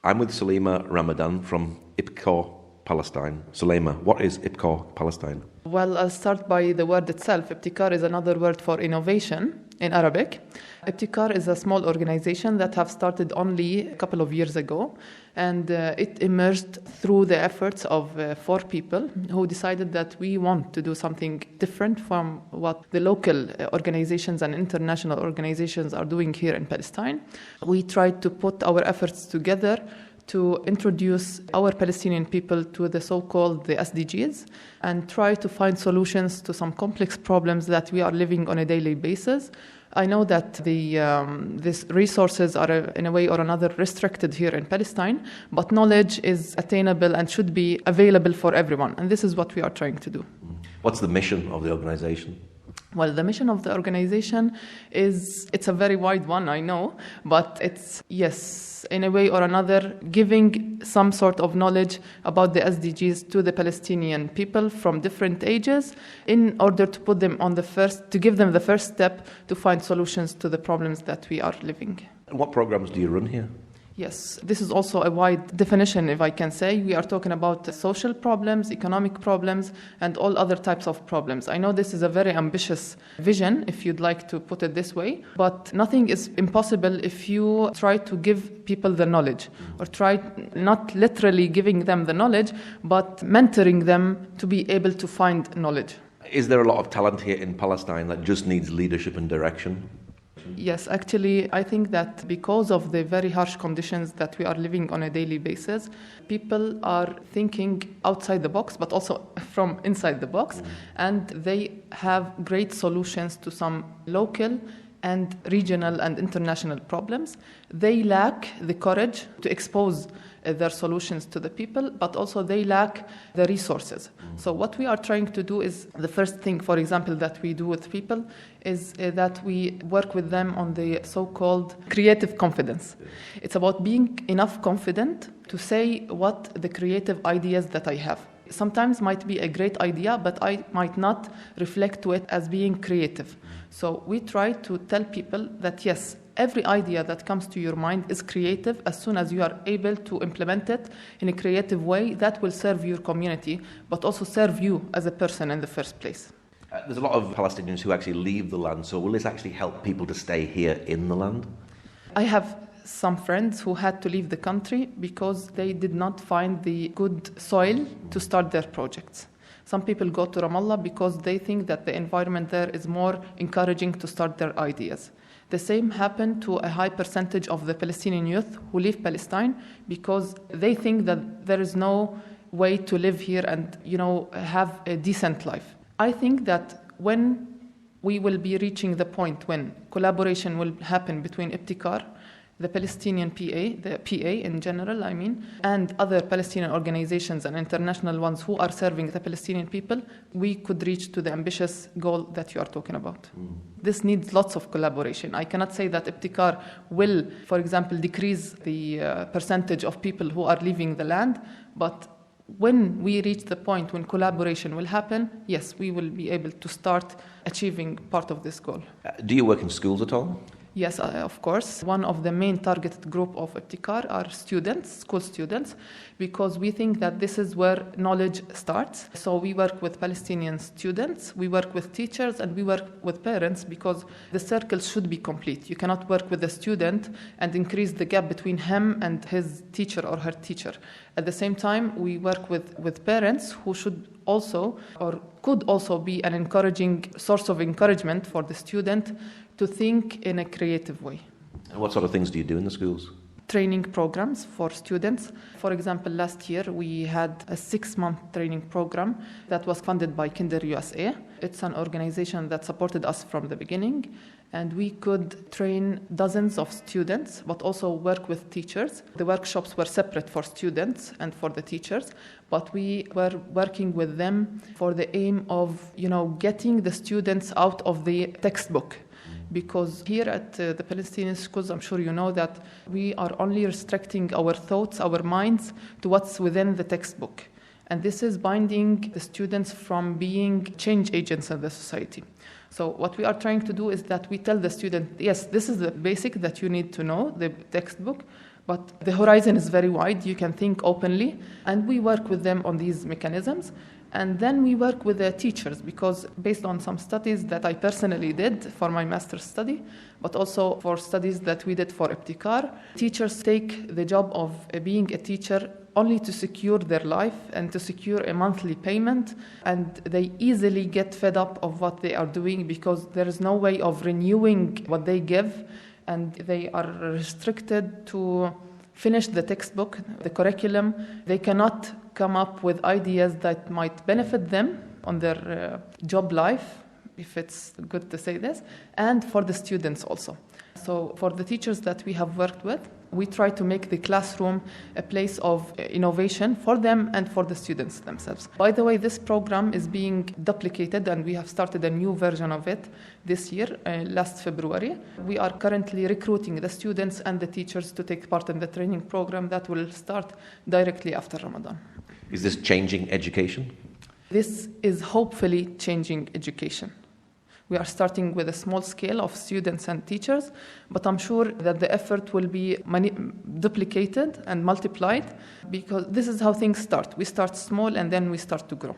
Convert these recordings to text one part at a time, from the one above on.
I'm with Sulaima Ramadan from Ibtikar Palestine. Sulaima, what is Ibtikar Palestine? Well, I'll start by the word itself. Ibtikar is another word for innovation in Arabic. Ibtikar is a small organization that have started only a couple of years ago, and it emerged through the efforts of 4 people who decided that we want to do something different from what the local organizations and international organizations are doing here in Palestine. We tried to put our efforts together to introduce our Palestinian people to the so-called the SDGs and try to find solutions to some complex problems that we are living on a daily basis. I know that these resources are in a way or another restricted here in Palestine, but knowledge is attainable and should be available for everyone, and this is what we are trying to do. What's the mission of the organization? Well, the mission of the organization it's a very wide one, I know, but it's, yes, in a way or another, giving some sort of knowledge about the SDGs to the Palestinian people from different ages in order to put them to give them the first step to find solutions to the problems that we are living. And what programs do you run here? Yes, this is also a wide definition, if I can say. We are talking about social problems, economic problems, and all other types of problems. I know this is a very ambitious vision, if you'd like to put it this way, but nothing is impossible if you try to give people the knowledge, or try not literally giving them the knowledge, but mentoring them to be able to find knowledge. Is there a lot of talent here in Palestine that just needs leadership and direction? Yes, actually, I think that because of the very harsh conditions that we are living on a daily basis, people are thinking outside the box, but also from inside the box, and they have great solutions to some local and regional and international problems. They lack the courage to expose their solutions to the people, but also they lack the resources. So what we are trying to do is, the first thing, for example, that we do with people is that we work with them on the so-called creative confidence. It's about being enough confident to say what the creative ideas that I have. Sometimes might be a great idea, but I might not reflect to it as being creative. So we try to tell people that yes, every idea that comes to your mind is creative as soon as you are able to implement it in a creative way that will serve your community, but also serve you as a person in the first place. There's a lot of Palestinians who actually leave the land, so will this actually help people to stay here in the land? I have some friends who had to leave the country because they did not find the good soil to start their projects. Some people go to Ramallah because they think that the environment there is more encouraging to start their ideas. The same happened to a high percentage of the Palestinian youth who leave Palestine because they think that there is no way to live here and, have a decent life. I think that when we will be reaching the point when collaboration will happen between Ibtikar, the Palestinian the PA in general, and other Palestinian organizations and international ones who are serving the Palestinian people, we could reach to the ambitious goal that you are talking about. This needs lots of collaboration. I cannot say that Ibtikar will, for example, decrease the percentage of people who are leaving the land, but when we reach the point when collaboration will happen, yes, we will be able to start achieving part of this goal. Do you work in schools at all? Yes, of course. One of the main targeted group of Ibtikar are students, school students, because we think that this is where knowledge starts. So we work with Palestinian students, we work with teachers, and we work with parents because the circle should be complete. You cannot work with a student and increase the gap between him and his teacher or her teacher. At the same time, we work with parents who should also or could also be an encouraging source of encouragement for the student to think in a creative way. And what sort of things do you do in the schools? Training programs for students. For example, last year we had a 6-month training program that was funded by Kinder USA. It's an organization that supported us from the beginning, and we could train dozens of students, but also work with teachers. The workshops were separate for students and for the teachers, but we were working with them for the aim of, getting the students out of the textbook. Because here at the Palestinian schools, I'm sure you know that we are only restricting our thoughts, our minds, to what's within the textbook. And this is binding the students from being change agents in the society. So what we are trying to do is that we tell the student, yes, this is the basic that you need to know, the textbook, But the horizon is very wide. You can think openly, and we work with them on these mechanisms. And then we work with the teachers, because based on some studies that I personally did for my master's study, but also for studies that we did for Ibtikar, teachers take the job of being a teacher only to secure their life and to secure a monthly payment, and they easily get fed up of what they are doing because there is no way of renewing what they give, and they are restricted to finish the textbook, the curriculum. They cannot come up with ideas that might benefit them on their job life, if it's good to say this, and for the students also. So for the teachers that we have worked with, we try to make the classroom a place of innovation for them and for the students themselves. By the way, this program is being duplicated, and we have started a new version of it this year, last February. We are currently recruiting the students and the teachers to take part in the training program that will start directly after Ramadan. Is this changing education? This is hopefully changing education. We are starting with a small scale of students and teachers, but I'm sure that the effort will be duplicated and multiplied, because this is how things start. We start small and then we start to grow.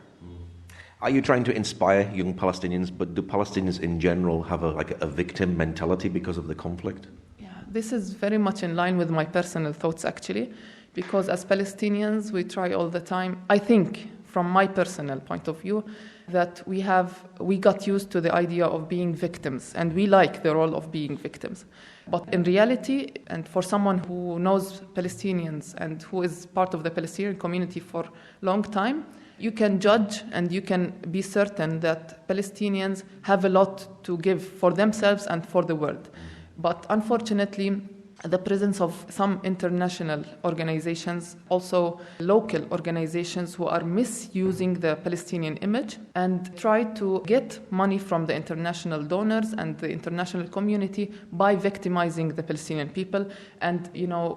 Are you trying to inspire young Palestinians, but do Palestinians in general have a victim mentality because of the conflict? Yeah, this is very much in line with my personal thoughts, actually, because as Palestinians, we try all the time, I think, from my personal point of view, that we got used to the idea of being victims, and we like the role of being victims. But in reality, and for someone who knows Palestinians and who is part of the Palestinian community for a long time, you can judge and you can be certain that Palestinians have a lot to give for themselves and for the world. But unfortunately, the presence of some international organizations, also local organizations who are misusing the Palestinian image and try to get money from the international donors and the international community by victimizing the Palestinian people and,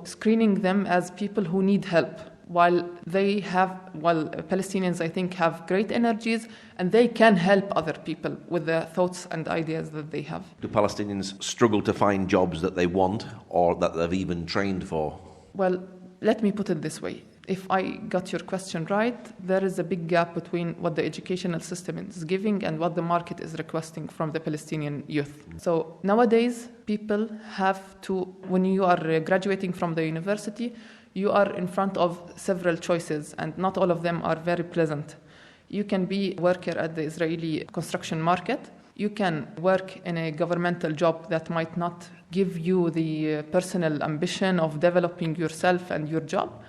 screening them as people who need help. While Palestinians, I think, have great energies and they can help other people with the thoughts and ideas that they have. Do Palestinians struggle to find jobs that they want or that they've even trained for? Well, let me put it this way. If I got your question right, there is a big gap between what the educational system is giving and what the market is requesting from the Palestinian youth. So nowadays, people have to, when you are graduating from the university, you are in front of several choices, and not all of them are very pleasant. You can be a worker at the Israeli construction market. You can work in a governmental job that might not give you the personal ambition of developing yourself and your job.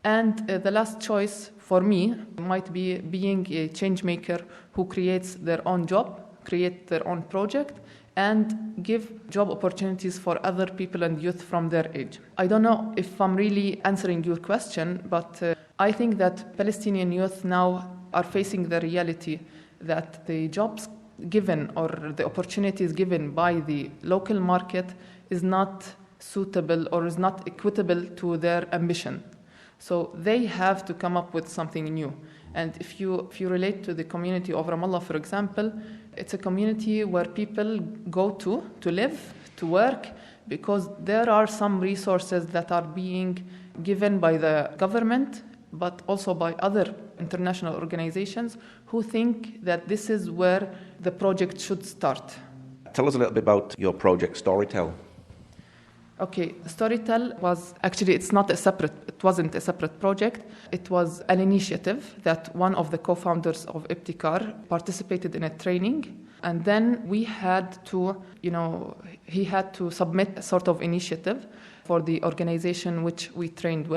And the last choice for me might be being a change maker who creates their own job, create their own project, and give job opportunities for other people and youth from their age. I don't know if I'm really answering your question, but I think that Palestinian youth now are facing the reality that the jobs given or the opportunities given by the local market is not suitable or is not equitable to their ambition. So they have to come up with something new. And if you relate to the community of Ramallah, for example, it's a community where people go to live, to work, because there are some resources that are being given by the government, but also by other international organizations who think that this is where the project should start. Tell us a little bit about your project, Storytell. Okay, Storytell was actually, it wasn't a separate project. It was an initiative that one of the co-founders of Ibtikar participated in a training. And then we had to, he had to submit a sort of initiative for the organization which he trained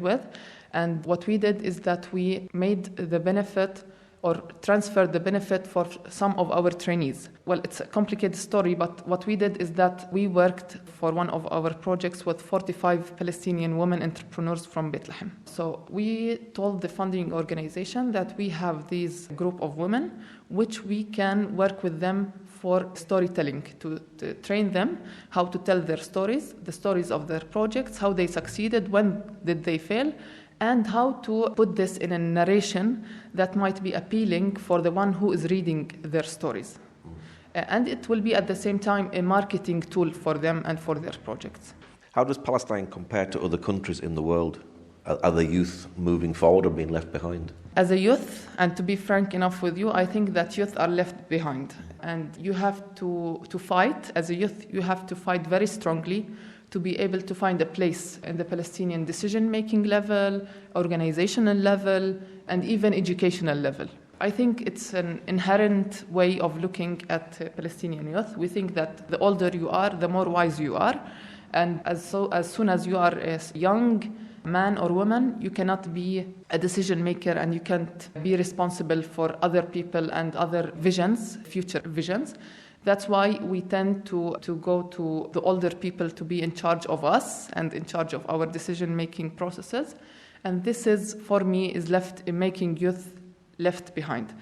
with. And what we did is that we made the benefit or transferred the benefit for some of our trainees. Well, it's a complicated story, but what we did is that we worked for one of our projects with 45 Palestinian women entrepreneurs from Bethlehem. So we told the funding organization that we have this group of women which we can work with them for storytelling, to train them how to tell their stories, the stories of their projects, how they succeeded, when did they fail, and how to put this in a narration that might be appealing for the one who is reading their stories. And it will be at the same time a marketing tool for them and for their projects. How does Palestine compare to other countries in the world? Are the youth moving forward or being left behind? As a youth, and to be frank enough with you, I think that youth are left behind. And you have to fight. As a youth, you have to fight very strongly to be able to find a place in the Palestinian decision-making level, organizational level, and even educational level. I think it's an inherent way of looking at Palestinian youth. We think that the older you are, the more wise you are. And as soon as you are a young man or woman, you cannot be a decision maker and you can't be responsible for other people and other visions, future visions. That's why we tend to go to the older people to be in charge of us and in charge of our decision-making processes. And this is, for me, is making youth left behind.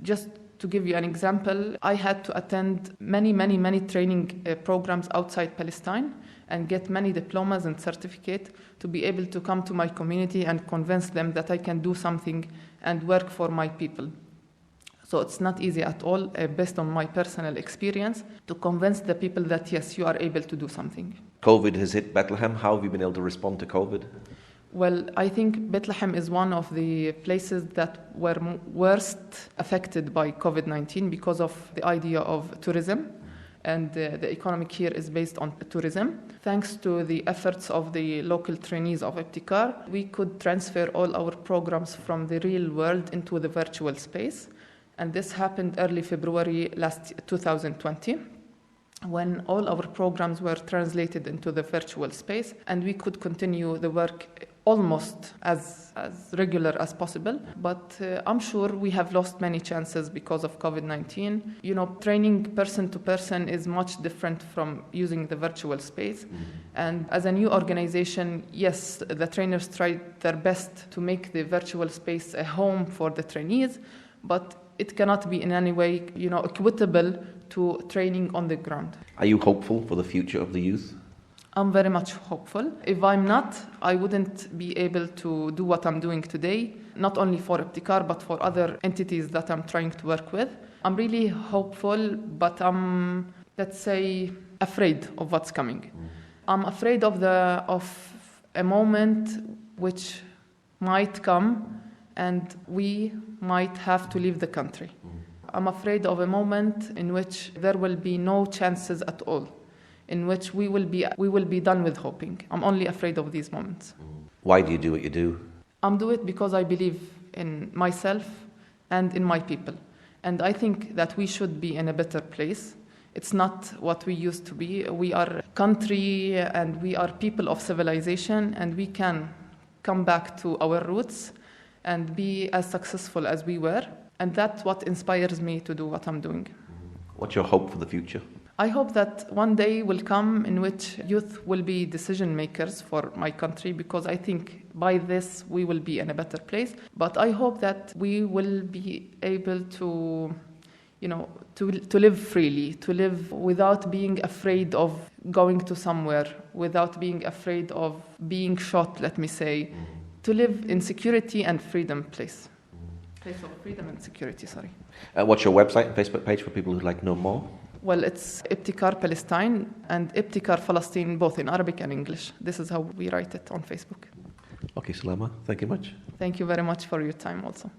Just to give you an example, I had to attend many training programs outside Palestine and get many diplomas and certificates to be able to come to my community and convince them that I can do something and work for my people. So it's not easy at all, based on my personal experience, to convince the people that, yes, you are able to do something. COVID has hit Bethlehem. How have you been able to respond to COVID? Well, I think Bethlehem is one of the places that were worst affected by COVID-19 because of the idea of tourism. And the economic here is based on tourism. Thanks to the efforts of the local trainees of Ibtikar, we could transfer all our programs from the real world into the virtual space. And this happened early February 2020, when all our programs were translated into the virtual space, and we could continue the work almost as regular as possible. But I'm sure we have lost many chances because of COVID-19. You know, training person to person is much different from using the virtual space. And as a new organization, yes, the trainers tried their best to make the virtual space a home for the trainees, but it cannot be in any way, equitable to training on the ground. Are you hopeful for the future of the youth? I'm very much hopeful. If I'm not, I wouldn't be able to do what I'm doing today, not only for Ibtikar, but for other entities that I'm trying to work with. I'm really hopeful, but I'm, let's say, afraid of what's coming. I'm afraid of a moment which might come and we might have to leave the country. I'm afraid of a moment in which there will be no chances at all, in which we will be done with hoping. I'm only afraid of these moments. Why do you do what you do? I'm doing it because I believe in myself and in my people. And I think that we should be in a better place. It's not what we used to be. We are a country and we are people of civilization, and we can come back to our roots and be as successful as we were. And that's what inspires me to do what I'm doing. What's your hope for the future? I hope that one day will come in which youth will be decision makers for my country, because I think by this we will be in a better place. But I hope that we will be able to live freely, to live without being afraid of going to somewhere, without being afraid of being shot, let me say, to live in security and freedom place of freedom and security, sorry. What's your website and Facebook page for people who'd like to know more? Well, it's Ibtikar Palestine and Ibtikar Palestine, both in Arabic and English. This is how we write it on Facebook. Okay, Sulaima, thank you much. Thank you very much for your time also.